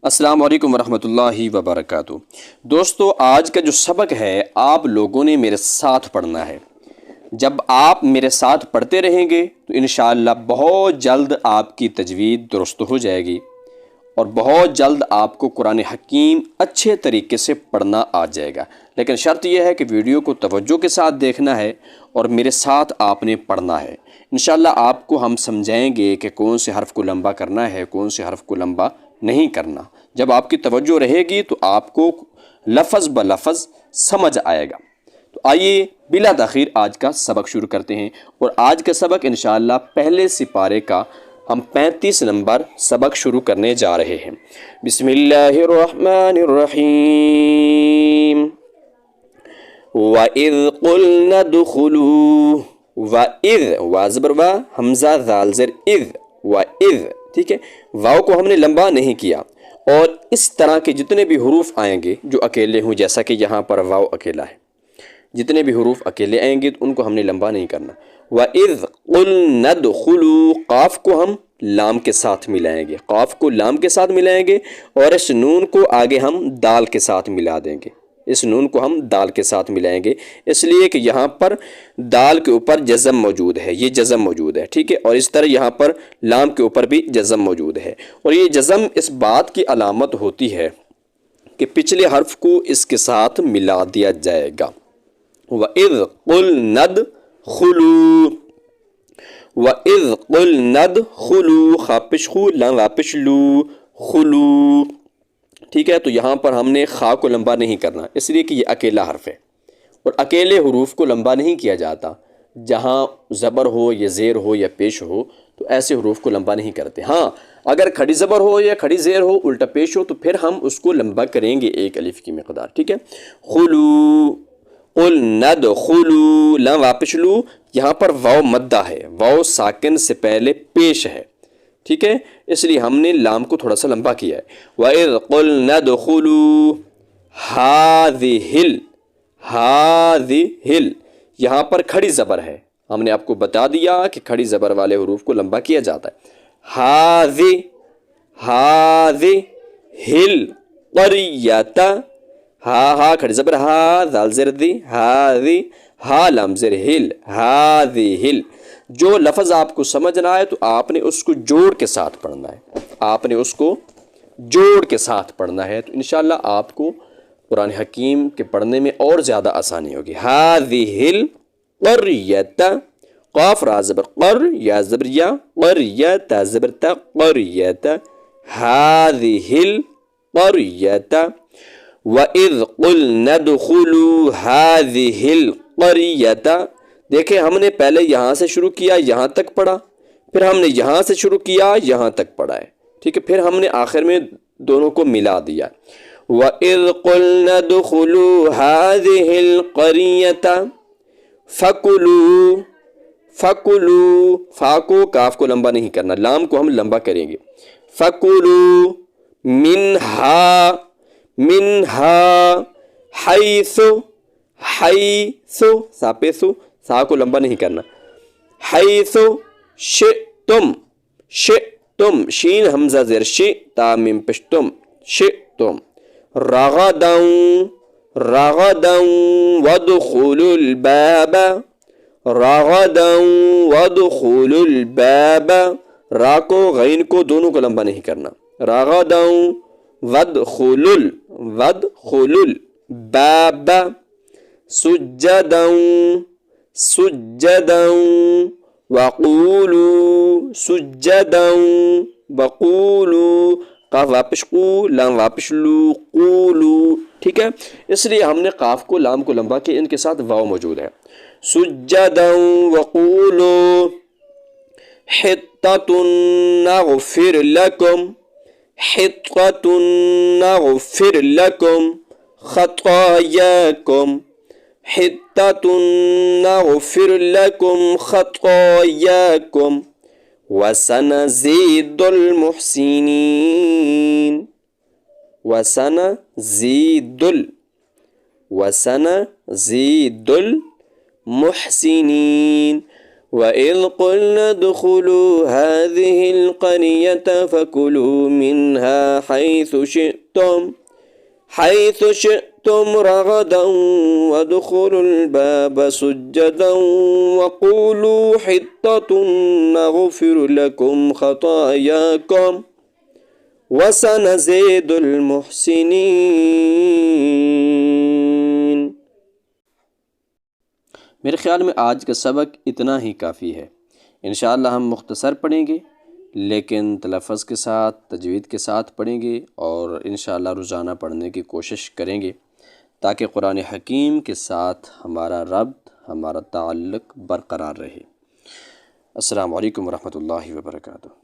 السلام علیکم ورحمۃ اللہ وبرکاتہ۔ دوستو، آج کا جو سبق ہے آپ لوگوں نے میرے ساتھ پڑھنا ہے۔ جب آپ میرے ساتھ پڑھتے رہیں گے تو انشاءاللہ بہت جلد آپ کی تجوید درست ہو جائے گی اور بہت جلد آپ کو قرآن حکیم اچھے طریقے سے پڑھنا آ جائے گا۔ لیکن شرط یہ ہے کہ ویڈیو کو توجہ کے ساتھ دیکھنا ہے اور میرے ساتھ آپ نے پڑھنا ہے۔ انشاءاللہ آپ کو ہم سمجھائیں گے کہ کون سے حرف کو لمبا کرنا ہے، کون سے حرف کو لمبا نہیں کرنا۔ جب آپ کی توجہ رہے گی تو آپ کو لفظ بلفظ سمجھ آئے گا۔ تو آئیے بلا تاخیر آج کا سبق شروع کرتے ہیں، اور آج کا سبق انشاءاللہ پہلے سپارے کا ہم 35 نمبر سبق شروع کرنے جا رہے ہیں۔ بسم اللہ الرحمن الرحیم۔ وَإِذْ قُلْنَا ادْخُلُوا، وَإِذْ وا زبر وا حمزہ ذال زر اذ، وَإِذْ، ٹھیک ہے، واو کو ہم نے لمبا نہیں کیا، اور اس طرح کے جتنے بھی حروف آئیں گے جو اکیلے ہوں، جیسا کہ یہاں پر واو اکیلا ہے، جتنے بھی حروف اکیلے آئیں گے تو ان کو ہم نے لمبا نہیں کرنا۔ وَإِذْ قُلْنَا ادْخُلُوا، قاف کو ہم لام کے ساتھ ملائیں گے، قاف کو لام کے ساتھ ملائیں گے، اور اس نون کو آگے ہم دال کے ساتھ ملا دیں گے، اس نون کو ہم دال کے ساتھ ملائیں گے، اس لیے کہ یہاں پر دال کے اوپر جزم موجود ہے، یہ جزم موجود ہے، ٹھیک ہے، اور اس طرح یہاں پر لام کے اوپر بھی جزم موجود ہے، اور یہ جزم اس بات کی علامت ہوتی ہے کہ پچھلے حرف کو اس کے ساتھ ملا دیا جائے گا۔ وَإِذْ قُلْنَا ادْخُلُوا، وَإِذْ قُلْنَا ادْخُلُوا، خاپش خو لام واپش لو، خلو، ٹھیک ہے، تو یہاں پر ہم نے خا کو لمبا نہیں کرنا، اس لیے کہ یہ اکیلا حرف ہے، اور اکیلے حروف کو لمبا نہیں کیا جاتا، جہاں زبر ہو یا زیر ہو یا پیش ہو تو ایسے حروف کو لمبا نہیں کرتے۔ ہاں، اگر کھڑی زبر ہو یا کھڑی زیر ہو، الٹا پیش ہو، تو پھر ہم اس کو لمبا کریں گے ایک الف کی مقدار، ٹھیک ہے۔ خلو، قُلْنَا ادْخُلُوا، لام واپس لو، یہاں پر واو مدہ ہے، واو ساکن سے پہلے پیش ہے، ٹھیک ہے، اس لیے ہم نے لام کو تھوڑا سا لمبا کیا ہے۔ وَإِذْ قُلْنَا ادْخُلُوا هَٰذِهِ، یہاں پر کھڑی زبر ہے، ہم نے آپ کو بتا دیا کہ کھڑی زبر والے حروف کو لمبا کیا جاتا ہے۔ هَٰذِهِ الْقَرْيَةَ، ہا کھڑی زبر ہا، ذال زر دی، ہاذی، ہا لام زر ہل، هَٰذِهِ، جو لفظ آپ کو سمجھنا ہے تو آپ نے اس کو جوڑ کے ساتھ پڑھنا ہے، آپ نے اس کو جوڑ کے ساتھ پڑھنا ہے، تو انشاءاللہ آپ کو قرآن حکیم کے پڑھنے میں اور زیادہ آسانی ہوگی۔ هَٰذِهِ الْقَرْيَةَ، قاف را زبر قر، یا زبر یا، قریۃ زبر تا، قریۃ، هَٰذِهِ الْقَرْيَةَ، وَإِذْ قُلْنَا ادْخُلُوا هَٰذِهِ الْقَرْيَةَ، دیکھیں ہم نے پہلے یہاں سے شروع کیا، یہاں تک پڑھا، پھر ہم نے یہاں سے شروع کیا، یہاں تک پڑھا ہے، ٹھیک ہے، پھر ہم نے آخر میں دونوں کو ملا دیا۔ وَإِذْ قُلْنَا ادْخُلُوا هَٰذِهِ الْقَرْيَةَ فَكُلُوا، فا کو کاف کو لمبا نہیں کرنا، لام کو ہم لمبا کریں گے۔ فَكُلُوا مِنْهَا حَيْثُ، سا پہ سو، سا کو لمبا نہیں کرنا، حَيْثُ شِئْتُمْ، شین حمزہ زیر شی، تا میم پشتم، شئتم، رغداً وادخلوا الباب، رغداً وادخلوا الباب، را کو غین کو دونوں کو لمبا نہیں کرنا، رغداً وادخلوا الباب، سجداً وقولوا، سجداً وقولوا، قاف واپش قو، لام واپش لو، قولو، ٹھیک ہے، اس لیے ہم نے قاف کو لام کو لمبا کیا، ان کے ساتھ واو موجود ہے۔ سجداً وقولوا حطة نغفر لكم، حطة نغفر لكم خطاياكم، حطة نغفر لكم خطاياكم وسنزيد المحسنين، وسنزيد المحسنين، وَإِذْ قُلْنَا ادْخُلُوا هَٰذِهِ الْقَرْيَةَ فَكُلُوا مِنْهَا حَيْثُ شِئْتُمْ رَغَدًا وَادْخُلُوا الْبَابَ سُجَّدًا وَقُولُوا حِطَّةٌ نَغْفِرْ لَكُمْ خَطَايَاكُمْ وَسَنَزِيدُ الْمُحْسِنِينَ۔ میرے خیال میں آج کا سبق اتنا ہی کافی ہے۔ انشاءاللہ ہم مختصر پڑھیں گے لیکن تلفظ کے ساتھ، تجوید کے ساتھ پڑھیں گے، اور انشاءاللہ روزانہ پڑھنے کی کوشش کریں گے تاکہ قرآن حکیم کے ساتھ ہمارا ربط، ہمارا تعلق برقرار رہے۔ السلام علیکم ورحمۃ اللہ وبرکاتہ۔